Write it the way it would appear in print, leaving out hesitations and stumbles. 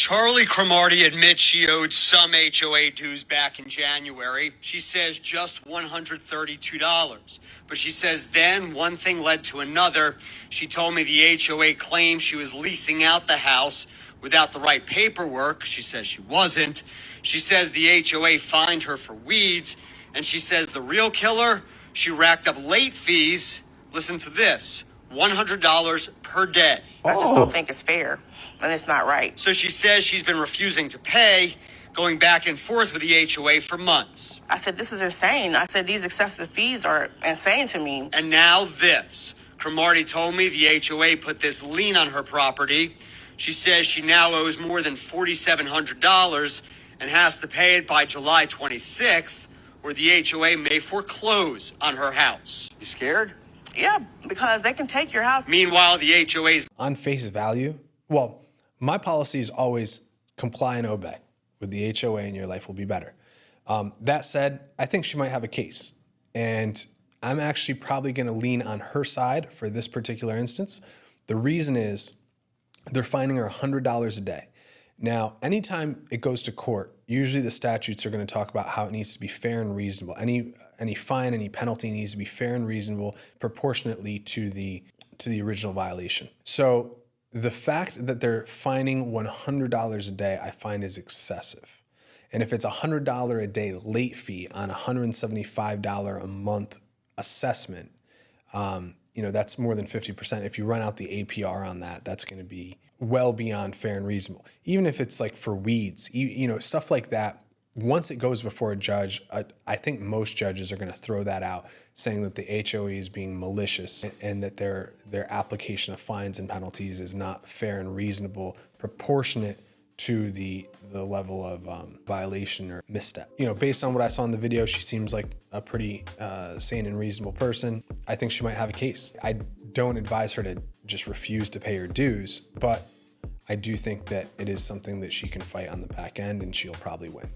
Charlie Cromartie admits she owed some HOA dues back in January. She says just $132. But she says then one thing led to another. She told me the HOA claimed she was leasing out the house without the right paperwork. She says she wasn't. She says the HOA fined her for weeds. And she says the real killer, she racked up late fees. Listen to this, $100 per day. I just don't think it's fair, and it's not right. So she says she's been refusing to pay, going back and forth with the HOA for months. I said, this is insane. I said, these excessive fees are insane to me. And now this. Cromartie told me the HOA put this lien on her property. She says she now owes more than $4,700 and has to pay it by July 26th, or the HOA may foreclose on her house. You scared? Yeah, because they can take your house. Meanwhile, the HOA's on face value, well, my policy is always comply and obey with the HOA and your life will be better. That said, I think she might have a case. And I'm actually probably going to lean on her side for this particular instance. The reason is they're fining her $100 a day. Now, anytime it goes to court, usually the statutes are going to talk about how it needs to be fair and reasonable. Any fine, any penalty needs to be fair and reasonable proportionately to the original violation. So the fact that they're fining $100 a day, I find is excessive. And if it's $100 a day late fee on $175 a month assessment, that's more than 50%. If you run out the APR on that, that's going to be well beyond fair and reasonable. Even if it's like for weeds, stuff like that, once it goes before a judge, I think most judges are going to throw that out, saying that the HOA is being malicious and that their application of fines and penalties is not fair and reasonable, proportionate to the level of violation or misstep. Based on what I saw in the video, she seems like a pretty sane and reasonable person. I think she might have a case. I don't advise her to just refuse to pay her dues, but I do think that it is something that she can fight on the back end and she'll probably win.